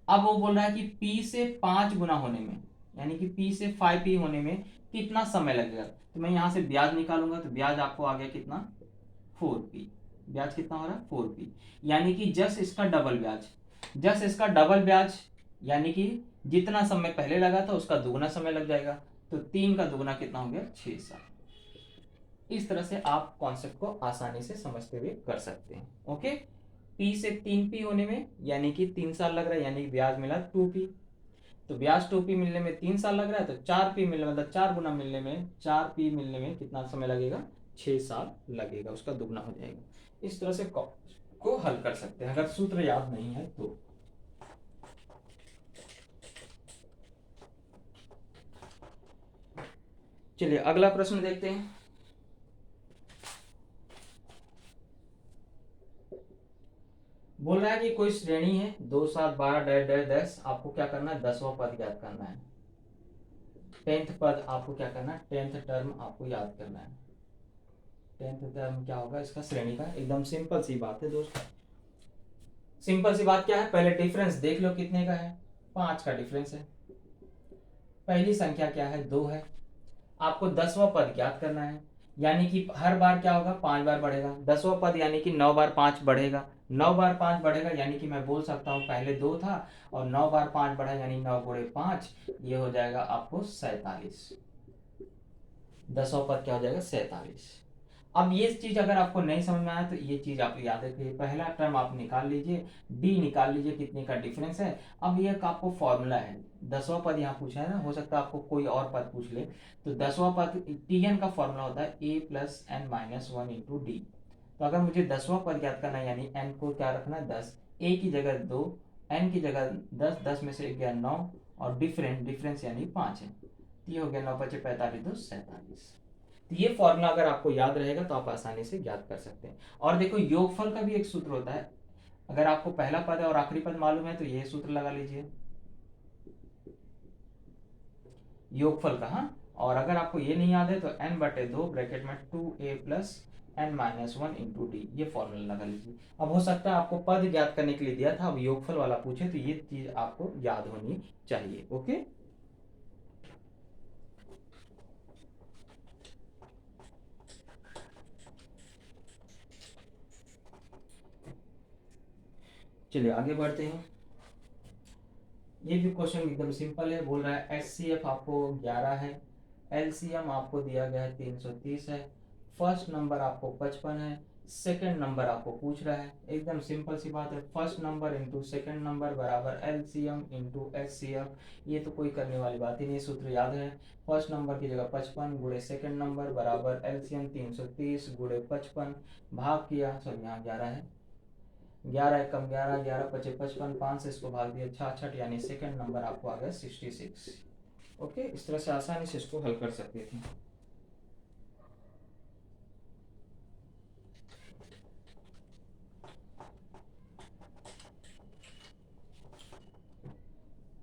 अब वो बोल रहा है कि P से 5 गुना होने में, यानी कि P से 5P होने में कितना समय लगेगा। तो मैं यहाँ से ब्याज निकालूंगा तो ब्याज आपको आ गया कितना? 4P। ब्याज कितना हो रहा है? 4P। यानी कि जस्ट इसका डबल ब्याज, जस्ट इसका डबल ब्याज, यानी कि जितना समय पहले लगा था उसका दुगना समय लग जाएगा। तो 3 का दुगना कितना हो गया? 6 साल। इस तरह से आप कॉन्सेप्ट को आसानी से समझते हुए कर सकते हैं। ओके, P से 3P होने में यानी कि 3 साल लग रहा है, यानी कि ब्याज मिला 2P। तो ब्याज 2P मिलने में 3 साल लग रहा है, तो 4P मिलने मतलब 4 गुना मिलने में, 4P मिलने में कितना समय लगेगा? 6 साल लगेगा, उसका दुगना हो जाएगा। इस तरह से को हल कर सकते हैं अगर सूत्र याद नहीं है तो। चलिए अगला प्रश्न देखते हैं। बोल रहा है कि कोई श्रेणी है 2 7 12 डैश डैश डैश, आपको क्या करना है? 10वां पद ज्ञात करना है। 10th पद आपको क्या करना है? 10th टर्म आपको याद करना है। 10th टर्म क्या होगा इसका? श्रेणी का। एकदम सिंपल सी बात है दोस्तों। सिंपल सी बात क्या है? पहले डिफरेंस देख लो कितने का है? 5 का डिफरेंस है। पहली संख्या क्या है? 2 है। आपको 10वां पद ज्ञात करना है, यानी कि हर बार क्या होगा? 5 बार बढ़ेगा। 10वां पद यानी कि 9 बार 5 बढ़ेगा। 9 बार 5 बढ़ेगा यानी कि मैं बोल सकता हूँ पहले 2 था और 9 बार 5 बढ़ा यानी 9 गुणे 5, ये हो जाएगा आपको 47। 10वां पद क्या हो जाएगा? 47। अब ये चीज अगर आपको नहीं समझ में आया तो ये चीज आप याद रखिए। पहला टर्म आप निकाल लीजिए, डी निकाल लीजिए कितने का डिफरेंस है। अब ये आपको फॉर्मूला है। 10वां पद यहाँ पूछा है ना, हो सकता है आपको कोई और पद पूछ ले। तो 10वां पद टीएन का फॉर्मूला होता है a plus N minus one into d. तो अगर मुझे 10वां पद ज्ञात करना है यानी एन को क्या रखना है? 10, ए की जगह 2, एन की जगह 10, 10 में से गया 9 और डिफरेंस यानी 5 है। तो ये हो गया 9 5 45 2 47। तो ये फॉर्मूला अगर आपको याद रहेगा तो आप आसानी से ज्ञात कर सकते हैं। और देखो योगफल का भी एक सूत्र होता है। अगर आपको पहला पद और आखिरी पद मालूम है तो ये सूत्र लगा लीजिए योगफल का। हाँ, और अगर आपको ये नहीं याद है तो n बटे 2 ब्रैकेट में 2a plus N minus one into D, ये फॉर्मूला लगा लीजिए। अब हो सकता है आपको पद ज्ञात करने के लिए दिया था, अब योगफल वाला पूछे तो ये चीज आपको याद होनी चाहिए। ओके, चलिए आगे बढ़ते हैं। ये भी क्वेश्चन एकदम सिंपल है। बोल रहा है HCF आपको 11 है, LCM आपको दिया गया है 330 है, फर्स्ट नंबर आपको 55 है, सेकंड नंबर आपको पूछ रहा है। एकदम सिंपल सी बात है, first number into second number बराबर LCM इंटू HCF। ये तो कोई करने वाली बात ही नहीं, सूत्र याद है। फर्स्ट नंबर की जगह 55 गुणे सेकंड नंबर बराबर LCM 330 गुणे 55, भाग किया, सॉरी यहाँ 11 है, 11 एकम 11, 11 पचे 55, 5 से इसको भाग दिया 66, यानी सेकंड नंबर आपको आ गया 66। ओके, इस तरह से आसानी से इसको हल कर सकते थे।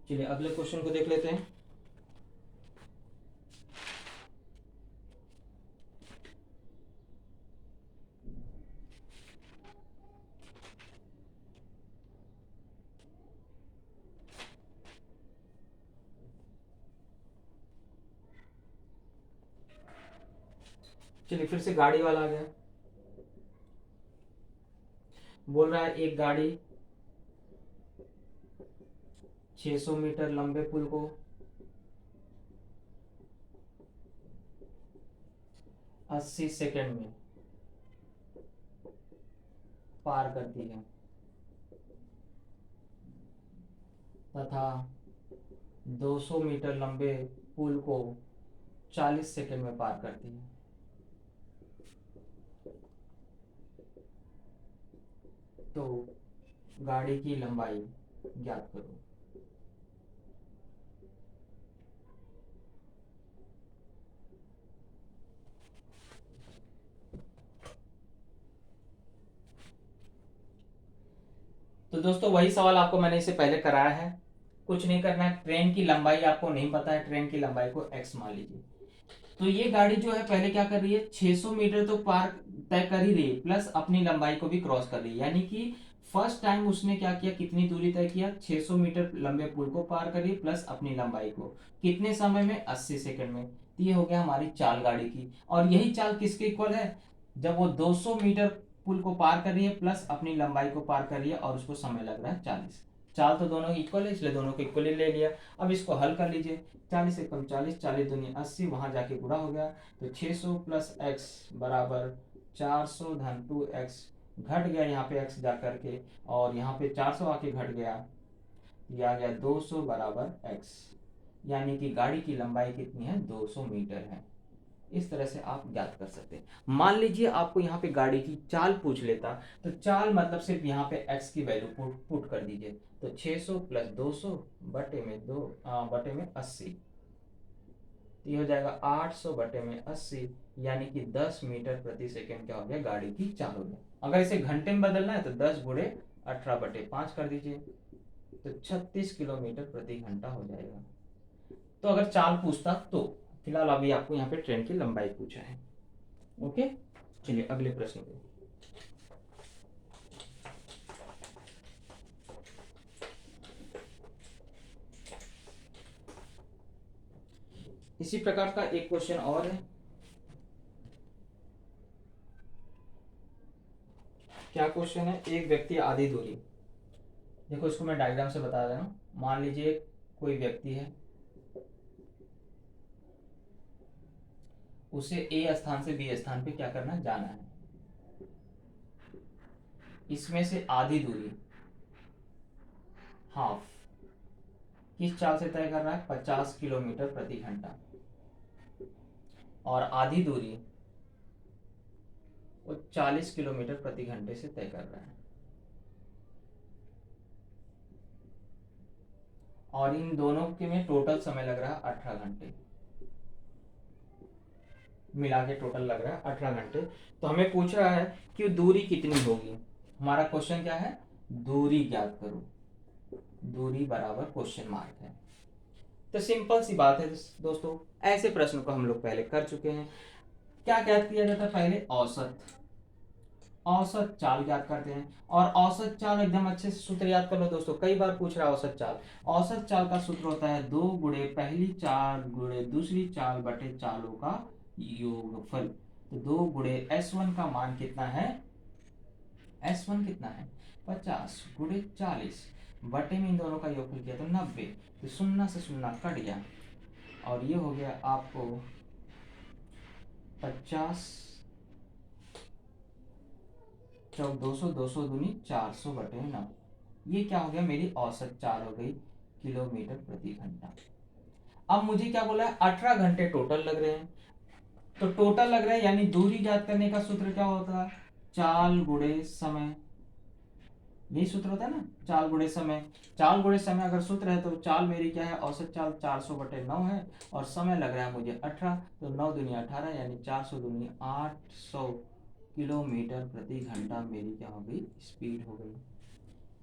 चलिए अगले क्वेश्चन को देख लेते हैं। चलिए फिर से गाड़ी वाला आ गया, बोल रहा है एक गाड़ी 600 मीटर लंबे पुल को 80 सेकंड में पार करती है तथा 200 मीटर लंबे पुल को 40 सेकंड में पार करती है, तो गाड़ी की लंबाई ज्ञात करो। तो दोस्तों वही सवाल आपको मैंने इससे पहले कराया है, कुछ नहीं करना है। ट्रेन की लंबाई आपको नहीं पता है, ट्रेन की लंबाई को x मान लीजिए। तो ये गाड़ी जो है पहले क्या कर रही है, 600 मीटर तो पार तय कर ही रही है, प्लस अपनी लंबाई को भी क्रॉस कर रही है। यानी कि फर्स्ट टाइम उसने क्या किया, कितनी दूरी तय किया, 600 मीटर लंबे पुल को पार करी प्लस अपनी लंबाई को, कितने समय में, 80 सेकंड में। तो ये हो गया हमारी चाल गाड़ी की। और यही चाल किसके इक्वल है, जब वो 200 मीटर पुल को पार कर रही है प्लस अपनी लंबाई को पार कर रही है और उसको समय लग रहा है 40। चाल तो दोनों इक्वल है, इसलिए दोनों को इक्वल ही ले लिया। अब इसको हल कर लीजिए, 40 से कम 40, 40 दूनी 80, वहां जाके गुणा हो गया, तो 600 प्लस एक्स बराबर 400 धन 2x, घट गया यहाँ पे x जा करके, और यहाँ पे 400 आके घट गया, ये आ गया 200 बराबर x। यानी कि गाड़ी की लंबाई कितनी है, 200 मीटर है। इस तरह से आप ज्ञात कर सकते हैं। मान लीजिए आपको यहाँ पे गाड़ी की चाल पूछ लेता, तो चाल मतलब सिर्फ यहाँ पे x की वैल्यू पुट कर दीजिए, तो 600 प्लस 200 बटे में 80, तो ये हो जाएगा 800 बटे में 80, यानी कि 10 मीटर प्रति सेकंड क्या हो गया, गाड़ी की चाल हो गया। अगर इसे घंटे में बदलना है तो 10 गुणे 18 बटे 5 कर दीजिए, तो 36 किलोमीटर प्रति घंटा हो जाएगा। तो अगर चाल पूछता तो, फिलहाल अभी आपको यहाँ पे ट्रेन की लंबाई पूछा है। ओके, चलिए अगले प्रश्न पे। इसी प्रकार का एक क्वेश्चन और है। क्या क्वेश्चन है, एक व्यक्ति आधी दूरी, देखो इसको मैं डायग्राम से बता रहा हूँ। मान लीजिए कोई व्यक्ति है, उसे ए स्थान से बी स्थान पे क्या करना है, जाना है। इसमें से आधी दूरी, हाफ, किस चाल से तय कर रहा है, 50 किलोमीटर प्रति घंटा, और आधी दूरी वो 40 किलोमीटर प्रति घंटे से तय कर रहा है। और इन दोनों के में टोटल समय लग रहा है 18 घंटे, मिला के टोटल लग रहा है 18 घंटे। तो हमें पूछ रहा है कि दूरी कितनी होगी। हमारा क्वेश्चन क्या है, दूरी ज्ञात करो, दूरी बराबर क्वेश्चन मार्क है। तो सिंपल सी बात है दोस्तों, ऐसे प्रश्न को हम लोग पहले कर चुके हैं। क्या ज्ञात किया जाता है, पहले औसत, औसत चाल ज्ञात करते हैं। और औसत चाल एकदम अच्छे से सूत्र याद कर लो दोस्तों, कई बार पूछ रहा है औसत चाल। औसत चाल का सूत्र होता है 2 गुणे पहली चाल गुणे दूसरी चाल बटे चालों का योगफल। तो 2 गुणे S1 का मान कितना है, S1 कितना है 50 गुणे 40 बटे में इन दोनों का योगफल किया तो 90, तो 0 से 0 कट गया, और ये हो गया आपको 50 चौक 200, 200 दूनी 400 बटे 9। ये क्या हो गया, मेरी औसत चाल हो गई किलोमीटर प्रति घंटा। अब मुझे क्या बोला है, 18 घंटे टोटल लग रहे हैं। तो टोटल लग रहा है यानी दूरी ज्ञात करने का सूत्र क्या होता है, चाल गुणे समय। यही सूत्र होता है ना, चाल गुणे समय। चाल गुणे समय अगर सूत्र है तो चाल मेरी क्या है, औसत चाल 400 बटे 9 है, और समय लग रहा है मुझे 18, तो 9 दूनी 18 यानी 400 दूनी 800 किलोमीटर प्रति घंटा मेरी क्या हो गई, स्पीड हो गई।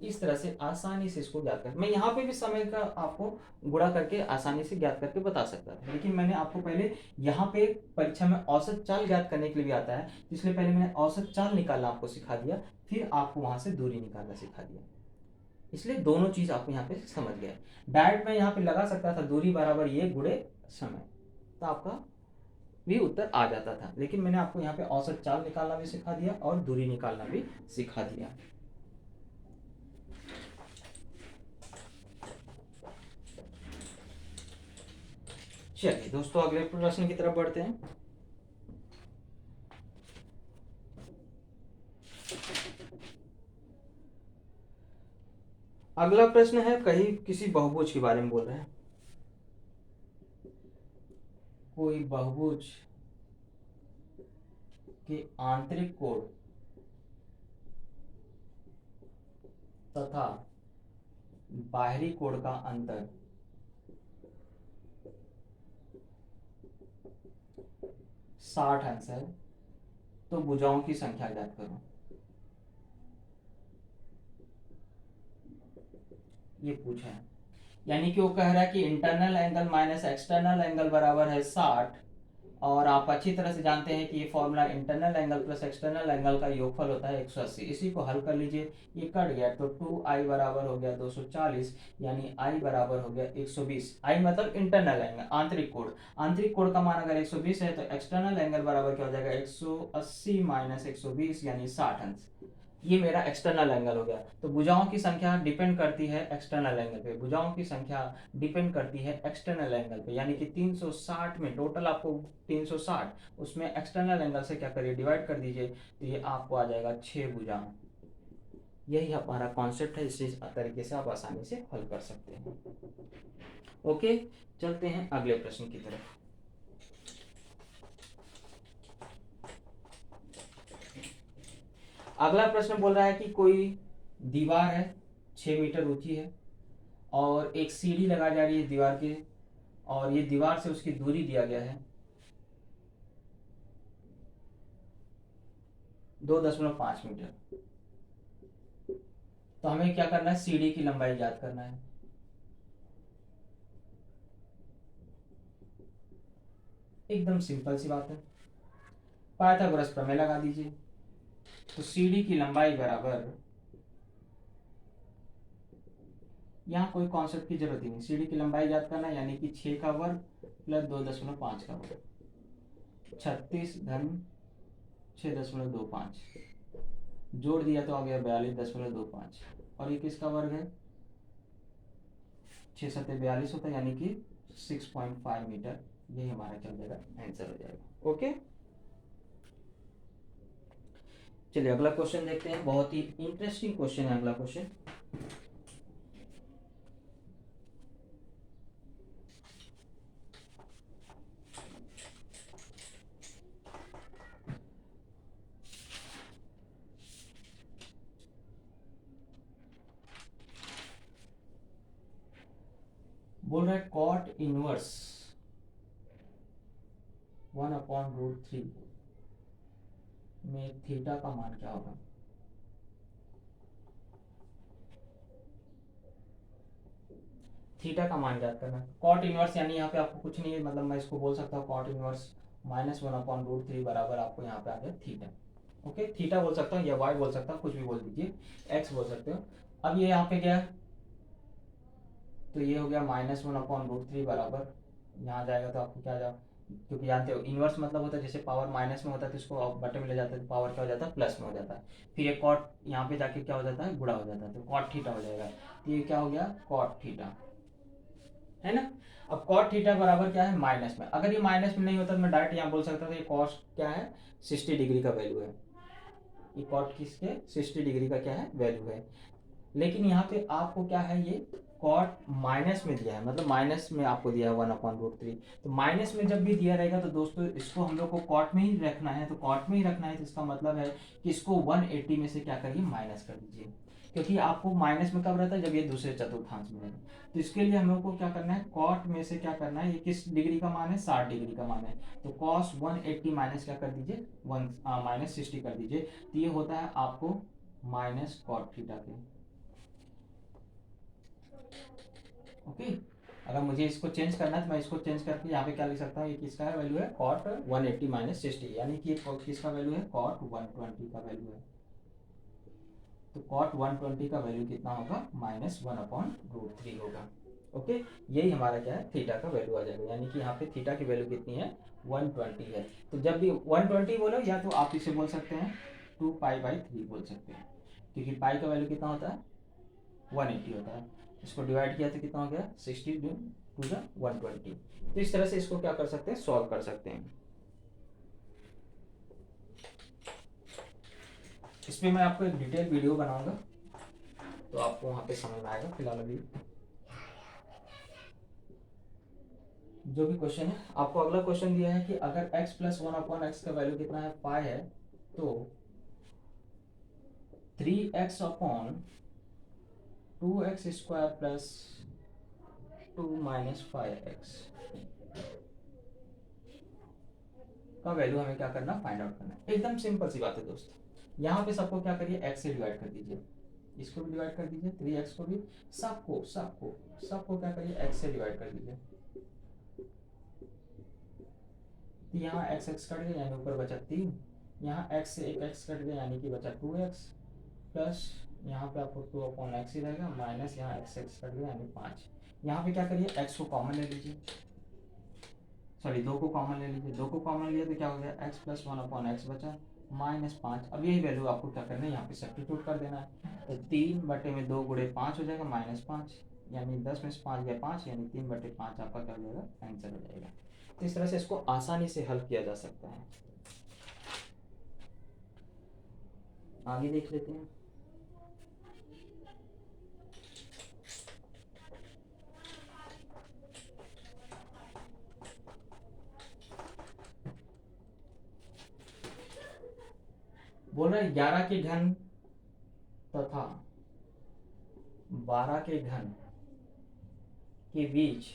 इस तरह से आसानी से इसको ज्ञात कर, मैं यहाँ पे भी समय का आपको गुणा करके आसानी से ज्ञात करके बता सकता था, लेकिन मैंने आपको पहले यहाँ पे परीक्षा में औसत चाल ज्ञात करने के लिए भी आता है, इसलिए पहले मैंने औसत चाल निकालना आपको सिखा दिया, फिर आपको वहां से दूरी निकालना सिखा दिया। इसलिए दोनों चीज आपको यहाँ पे समझ गए। डायरेक्ट मैं यहाँ पे लगा सकता था दूरी बराबर ये गुणे समय, तो आपका भी उत्तर आ जाता था। लेकिन मैंने आपको यहाँ पे औसत चाल निकालना भी सिखा दिया और दूरी निकालना भी सिखा दिया। चलिए दोस्तों, अगले प्रश्न की तरफ बढ़ते हैं। अगला प्रश्न है, कहीं किसी बहुभुज के बारे में बोल रहे हैं। कोई बहुभुज के आंतरिक कोण तथा बाहरी कोण का अंतर 60 अंश है, तो भुजाओं की संख्या ज्ञात करो। ये पूछा है, यानी कि वो कह रहा है कि internal angle minus external angle बराबर है 60, और आप अच्छी तरह से जानते हैं कि ये formula internal angle plus external angle का योगफल होता है 180। इसी को हल कर लीजिए, ये कट गया तो 2i बराबर हो गया 240, यानी i बराबर हो गया 120। i मतलब इंटरनल एंगल, आंतरिक कोण। आंतरिक कोण का मान अगर 120 है तो एक्सटर्नल एंगल बराबर क्या हो जाएगा, 180 माइनस 120 यानी 60 अंश। ये मेरा एक्सटर्नल एंगल हो गया। तो भुजाओं की संख्या डिपेंड करती है एक्सटर्नल एंगल पे, भुजाओं की संख्या डिपेंड करती है एक्सटर्नल एंगल पे, यानी कि 360 में टोटल आपको 360, उसमें एक्सटर्नल एंगल से क्या करिए, डिवाइड कर दीजिए, तो ये आपको आ जाएगा 6 भुजा। यही हमारा कॉन्सेप्ट है, इसी तरीके से आप आसानी से हल कर सकते हैं। ओके, चलते हैं अगले प्रश्न की तरफ। अगला प्रश्न बोल रहा है कि कोई दीवार है 6 मीटर ऊंची है और एक सीढ़ी लगा जा रही है दीवार के, और ये दीवार से उसकी दूरी दिया गया है 2.5 मीटर। तो हमें क्या करना है, सीढ़ी की लंबाई ज्ञात करना है। एकदम सिंपल सी बात है, पाइथागोरस प्रमेय लगा दीजिए। तो सीढ़ी की लंबाई बराबर, यहाँ कोई कॉन्सेप्ट की जरूरत ही नहीं, सीढ़ी की लंबाई ज्ञात करना है, यानी कि 6 का वर्ग प्लस 2.5 का वर्ग, 36 धन 6.25, जोड़ दिया तो आ गया 42.25, और ये किसका वर्ग है, 6 सत्ते 42 होता है, यानी कि 6.5 मीटर। ये हमारा क्या हो जाएगा, आंसर हो जाएगा। ओके, चलिए अगला क्वेश्चन देखते हैं। बहुत ही इंटरेस्टिंग क्वेश्चन है अगला क्वेश्चन। बोल रहा है कॉट इनवर्स 1/√3 में थीटा का मान क्या होगा। थीटा का मान ज्ञात करना। कॉट इनवर्स यानी यहाँ पे आपको कुछ नहीं है, मतलब मैं इसको बोल सकता हूँ कॉट इनवर्स -1/√3 बराबर आपको यहाँ पे आ गया थीटा। ओके, थीटा बोल सकता हूँ या वाई बोल सकता हूँ, कुछ भी बोल दीजिए, एक्स बोल सकते हो। अब ये यहाँ पे गया तो ये हो गया -1/√3 बराबर, यहाँ जाएगा तो आपको क्या जाएगा, क्योंकि जानते हो इनवर्स मतलब होता है जैसे पावर माइनस में होता है तो इसको बटे में ले जाते हैं तो पावर क्या हो जाता है, प्लस में हो जाता है। फिर ये कॉट यहाँ पे जाके क्या हो जाता है, गुणा हो जाता है, तो कॉट थीटा हो जाएगा। तो ये क्या हो गया, कॉट थीटा, है ना। अब कॉट थीटा बराबर क्या है, माइनस में। अगर ये माइनस में नहीं होता तो मैं डायरेक्ट यहाँ बोल सकता था ये कॉस क्या है, 60 डिग्री का वैल्यू है। ये कॉट किसके 60 डिग्री का क्या है, वैल्यू है। लेकिन यहाँ पे आपको क्या है, ये कॉट माइनस में दिया है, मतलब माइनस में आपको दिया है 1/√3। तो माइनस में जब भी दिया रहेगा तो दोस्तों इसको हम लोग को कॉट में ही रखना है, तो कॉट में ही रखना है, तो इसका मतलब है कि इसको 180 में से क्या करिए, माइनस कर दीजिए, क्योंकि आपको माइनस में कब रहता है, जब ये दूसरे चतुर्थांश में रहता है। तो इसके लिए हम लोग को क्या करना है, कॉट में से क्या करना है, ये किस डिग्री का मान है, 60 डिग्री का मान है, तो कॉस 180 माइनस क्या कर दीजिए, -60 कर दीजिए। तो ये होता है आपको माइनस कॉट थीटा के। ओके, अगर मुझे इसको चेंज करना है तो मैं इसको चेंज करके यहाँ पे क्या लिख सकता हूँ, ये किसका है वैल्यू है, कॉट 180 -60, यानी कि किसका वैल्यू है, कॉट 120 का वैल्यू है। तो कॉट 120 का वैल्यू कितना होगा, -1/√3 होगा। ओके, यही हमारा क्या है, थीटा का वैल्यू आ जाएगा, यानी कि यहाँ पे थीटा की वैल्यू कितनी है, 120 है। तो जब भी 120 बोलो, या तो आप इसे बोल सकते हैं 2π/3 बोल सकते हैं, क्योंकि पाई का वैल्यू कितना होता है, 180 होता है। इसको डिवाइड किया तो कितना हो गया, 60 × 120। तो इस तरह से इसको क्या कर सकते हैं, सॉल्व कर सकते हैं। इस पर मैं आपको एक डिटेल वीडियो बनाऊंगा, तो आपको वहाँ पे समझ में आएगा। फिलहाल अभी जो भी क्वेश्चन है, आपको अगला क्वेश्चन दिया है कि अगर x + 1/x का वैल्यू कितना है, 5 है, तो 3x/2x² + 2 - 5x का वैल्यू हमें क्या करना, फाइंड आउट करना है। एकदम सिंपल सी बात है दोस्त। यहाँ पे सबको क्या करिए, x से डिवाइड कर दीजिए, इसको भी डिवाइड कर दीजिए, 3x को भी, सबको सबको सबको क्या करिए, x से डिवाइड कर दीजिए। तो यहाँ x x कट गया, यानी ऊपर बचा 3, यहाँ x से एक x कट गया, यानी कि बचा 2x, प्लस यहाँ पे आपको 2/x ही रहेगा, माइनस यहाँ x x कट गया, यानी 5। यहाँ पे क्या करिए, x को कॉमन ले लीजिए, सॉरी 2 को कॉमन ले लीजिए, 2 को कॉमन लिया तो क्या हो गया, x + 1/x बचा, -5। अब यही वैल्यू आपको क्या करना है, यहाँ पे सब्स्टिट्यूट कर देना है। तो 3/2 × 5 हो जाएगा, -5, यानी 10 में से 5 गया 5, यानी 3/5 आपका क्या हो जाएगा, आंसर हो जाएगा। तो इस तरह से इसको आसानी से हल किया जा सकता है। आगे देख लेते हैं। बोल रहे 11 के घन तथा 12 के घन के बीच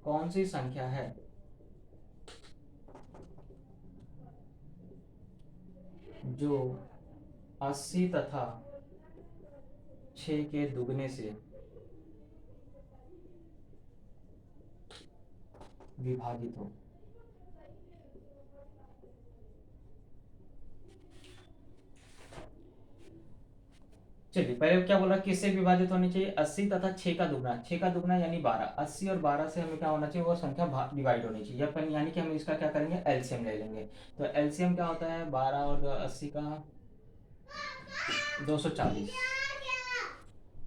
कौन सी संख्या है जो 80 तथा 6 के दुगने से विभाजित हो। चलिए पहले क्या बोल रहा है, किससे विभाजित होनी चाहिए, 80 तथा 6 का दुगना, 6 का दुगना यानी 12, 80 और 12 से हमें क्या होना चाहिए, वो संख्या डिवाइड होनी चाहिए, अपन यानी कि हम इसका क्या करेंगे, एलसीएम ले लेंगे। तो एलसीएम क्या होता है, 12 और 80 का 240,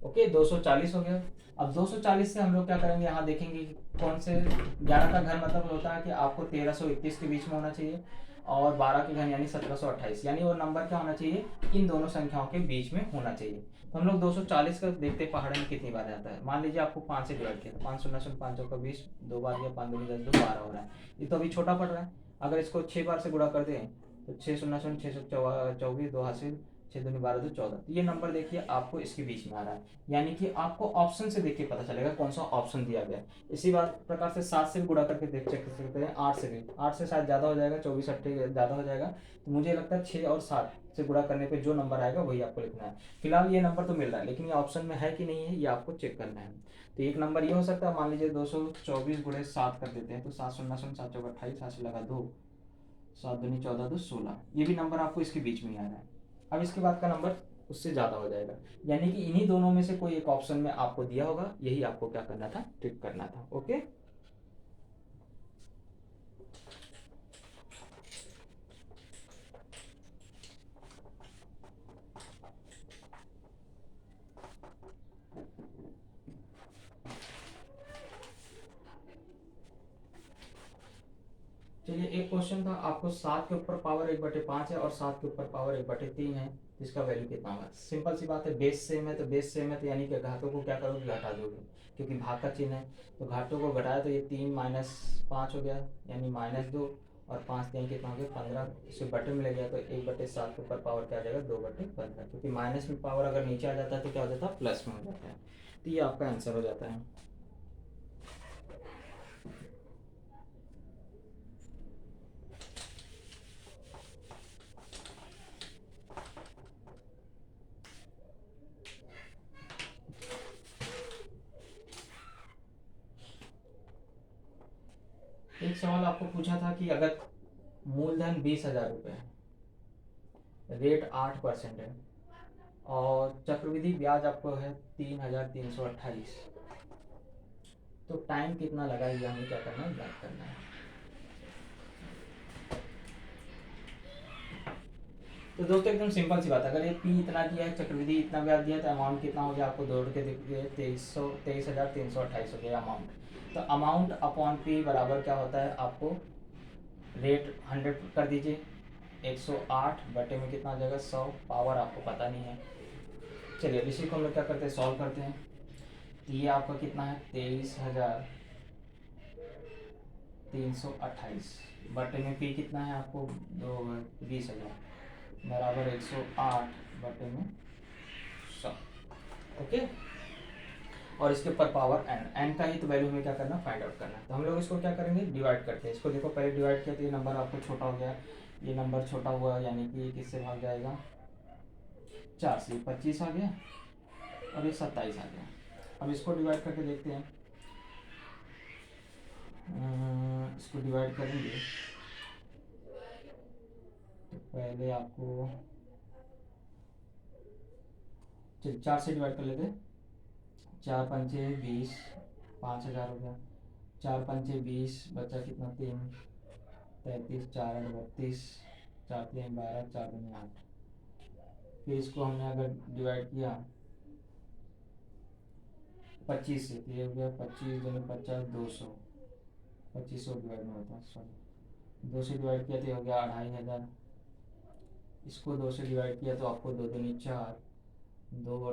ओके 240 हो गया। अब 240 से हम लोग क्या करेंगे, यहाँ देखेंगे कि कौन से 11 का घन मतलब होता है कि आपको 1321 के बीच में होना चाहिए, और 12 के घन यानी 1728, यानी वो नंबर क्या होना चाहिए, इन दोनों संख्याओं के बीच में होना चाहिए। तो हम लोग 240 का देखते हैं पहाड़ में कितनी बार आता है। मान लीजिए आपको 5 से डिवाइड किया, 5 शून्य शून्य 5 का 20, 2 बार गया, 5 दूनी 10, 2 12 हो रहा है। ये तो अभी छोटा पड़ रहा है। अगर इसको 6 बार से गुणा कर दें तो 6 शून्य शून्य 624, 2 हासिल, 6 दूनी 12, 2 14। तो ये नंबर देखिए आपको इसके बीच में आ रहा है, यानी कि आपको ऑप्शन से देख के पता चलेगा कौन सा ऑप्शन दिया गया है। इसी बात प्रकार से 7 से भी गुणा करके देख चेक कर सकते हैं, 8 से भी, 8 से शायद ज़्यादा हो जाएगा, 24 अट्ठे ज़्यादा हो जाएगा। तो मुझे लगता है 6 और 7 से गुणा करने पे जो नंबर आएगा वही आपको लिखना है। फिलहाल ये नंबर तो मिल रहा है, लेकिन ये ऑप्शन में है कि नहीं है ये आपको चेक करना है। तो एक नंबर ये हो सकता है, मान लीजिए 224 × 7 कर देते हैं, तो 7 शून्य शून्य 7 चौक 28, 7 से लगा 2, 7 दूनी 14, 2 16, ये भी नंबर आपको इसके बीच में ही आ रहा है। अब इसके बाद का नंबर उससे ज़्यादा हो जाएगा, यानी कि इन्हीं दोनों में से कोई एक ऑप्शन में आपको दिया होगा, यही आपको क्या करना था, टिक करना था। ओके, चलिए एक क्वेश्चन था आपको, 7 के ऊपर पावर 1/5 है और 7 के ऊपर पावर 1/3 है, इसका वैल्यू कितना होगा। सिंपल सी बात है, बेस सेम है तो बेस सेम है, तो यानी कि घातों को क्या करोगे, घटा दोगे, क्योंकि भाग का चिन्ह है। तो घातों को घटाया तो ये 3 - 5 हो गया, यानी -2, और 5 3 कितना हो गया, 15। इसे बटे में ले गया तो 1/7 के ऊपर पावर क्या आ जाएगा, 2/15, क्योंकि माइनस में पावर अगर नीचे आ जाता है तो क्या हो जाता है, प्लस में हो जाता है। तो ये आपका आंसर हो जाता है। एक सवाल आपको पूछा था कि अगर मूलधन 20,000 रुपये है, रेट 8% है, और चक्रवृद्धि ब्याज आपको है 3,328। तो टाइम कितना लगा ये हमें क्या करना है, ज्ञात करना है। तो दोस्तों एकदम सिंपल सी बात है, अगर ये पी इतना दिया है, चक्रवृद्धि इतना ब्याज दिया है, तो अमाउंट कितना हो गया आपको जोड़ के देखिए 23,328 हो गया अमाउंट। तो अमाउंट अपॉन पी बराबर क्या होता है, आपको रेट 100 कर दीजिए, 108 बटे में कितना हो जाएगा 100, पावर आपको पता नहीं है। चलिए अब इसी को हम लोग क्या करते हैं, सॉल्व करते हैं। तो ये आपका कितना है 23,328 बटे में पी कितना है आपको 20,000 बराबर 108 बटे में 100। ओके, और इसके ऊपर पावर एन, एन का ही तो वैल्यू हमें क्या करना, फाइंड आउट करना है। तो हम लोग इसको क्या करेंगे, डिवाइड करते हैं। इसको देखो पहले डिवाइड किया तो ये नंबर आपको छोटा हो गया, ये नंबर छोटा हुआ यानी कि किससे भाग जाएगा, 4 से 25 आ गया और ये 27 आ गया। अब इसको डिवाइड करके देखते हैं। इसको डिवाइड करेंगे तो पहले आपको 4 से डिवाइड कर लेते हैं। 4 पंचे 20, 5,000 हो गया। 4 पंचे 20 बचा कितना 3, 33, 4 8 32, 4 3 12, 4 2 8। फिर इसको हमने अगर डिवाइड किया 25 से, तो ये हो गया 25 दूनी 50, 200, 2500 डिवाइड में होता है, सॉरी 2 से डिवाइड किया तो ये हो गया 2,500। इसको 2 से डिवाइड किया तो आपको 2 दूनी 4, 2